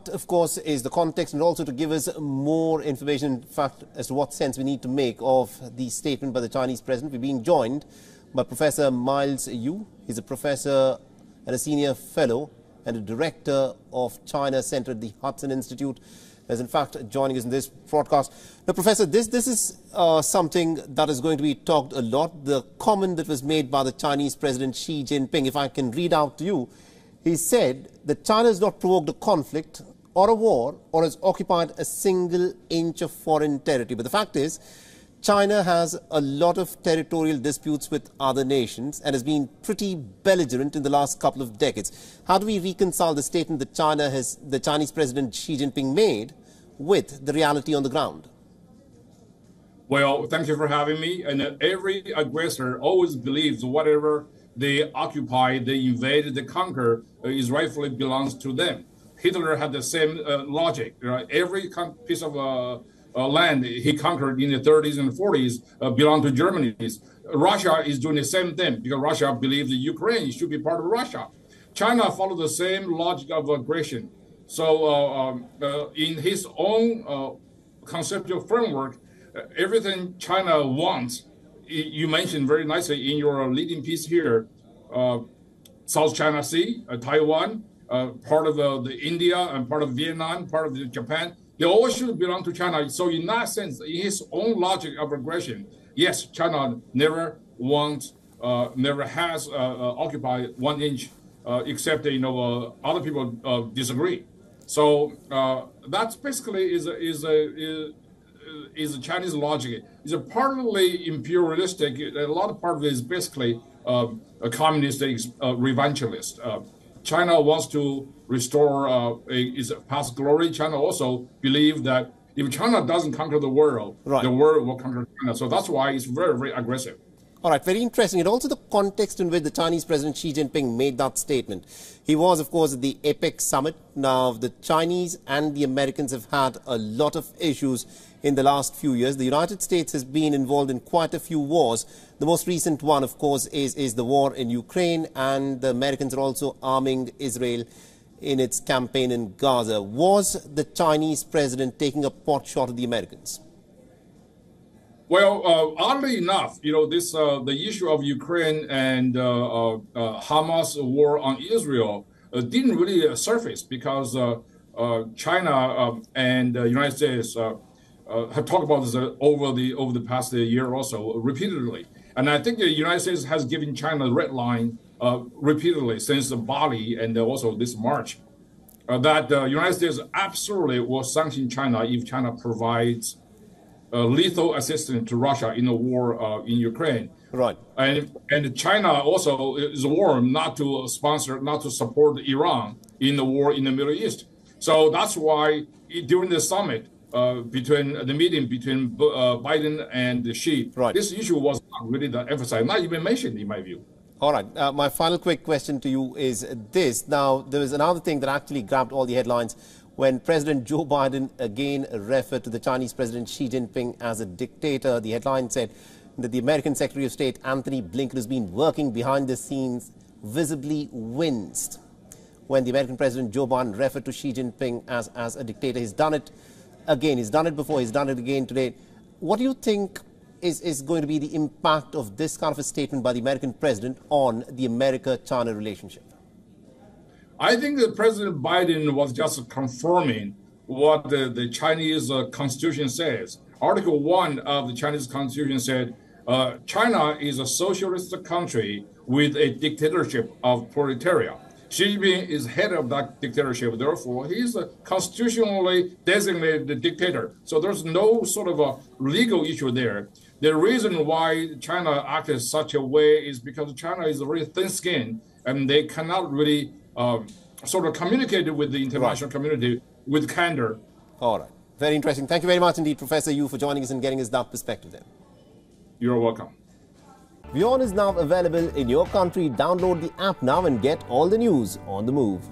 of course, is the context, and also to give us more information, in fact, as to what sense we need to make of the statement by the Chinese president. We're being joined by Professor Miles Yu. He's a professor and a senior fellow and a director of China Center at the Hudson Institute, is in fact joining us in this broadcast. Now, Professor, this is something that is going to be talked a lot. The comment that was made by the Chinese President Xi Jinping, if I can read out to you, he said that China has not provoked a conflict or a war or has occupied a single inch of foreign territory. But the fact is, China has a lot of territorial disputes with other nations and has been pretty belligerent in the last couple of decades. How do we reconcile the statement that the Chinese President Xi Jinping made with the reality on the ground? Well, thank you for having me. And every aggressor always believes whatever they occupy, they invade, they conquer, is rightfully belongs to them. Hitler had the same logic. Right? Every piece of land he conquered in the 30s and 40s belonged to Germany. Russia is doing the same thing because Russia believes that Ukraine should be part of Russia. China followed the same logic of aggression. So in his own conceptual framework, everything China wants, you mentioned very nicely in your leading piece here, South China Sea, Taiwan, part of the India and part of Vietnam, part of Japan, they all should belong to China. So in that sense, in his own logic of aggression, yes, China never wants, never has occupied 1 inch, except other people disagree. So that's basically is a Chinese logic. It's a partly imperialistic. A lot of part of it is basically a communist, revanchist. China wants to restore its past glory. China also believes that if China doesn't conquer the world, right, the world will conquer China. So that's why it's very, very aggressive. All right, very interesting. And also the context in which the Chinese President Xi Jinping made that statement. He was, of course, at the APEC summit. Now, the Chinese and the Americans have had a lot of issues in the last few years. The United States has been involved in quite a few wars. The most recent one, of course, is the war in Ukraine, and the Americans are also arming Israel in its campaign in Gaza. Was the Chinese president taking a pot shot at the Americans? Well, oddly enough, the issue of Ukraine and Hamas war on Israel didn't really surface because China and the United States have talked about this over the past year or so repeatedly. And I think the United States has given China the red line repeatedly since Bali and also this March, that the United States absolutely will sanction China if China provides lethal assistance to Russia in the war in Ukraine. Right. And China also is warned not to support Iran in the war in the Middle East. So that's why during the summit, between the meeting between Biden and Xi, right, this issue was not really emphasized, not even mentioned in my view. All right. My final quick question to you is this. Now, there is another thing that actually grabbed all the headlines when President Joe Biden again referred to the Chinese President Xi Jinping as a dictator. The headline said that the American Secretary of State Anthony Blinken has been working behind the scenes, visibly winced when the American President Joe Biden referred to Xi Jinping as a dictator. He's done it again. He's done it before. He's done it again today. What do you think is going to be the impact of this kind of a statement by the American president on the America-China relationship? I think that President Biden was just confirming what the Chinese constitution says. Article 1 of the Chinese constitution said, China is a socialist country with a dictatorship of proletariat. Xi Jinping is head of that dictatorship. Therefore, he's a constitutionally designated dictator. So there's no sort of a legal issue there. The reason why China acted such a way is because China is very thin-skinned and they cannot really sort of communicate with the international community with candor. All right. Very interesting. Thank you very much indeed, Professor Yu, for joining us and getting us that perspective then. You're welcome. WION is now available in your country. Download the app now and get all the news on the move.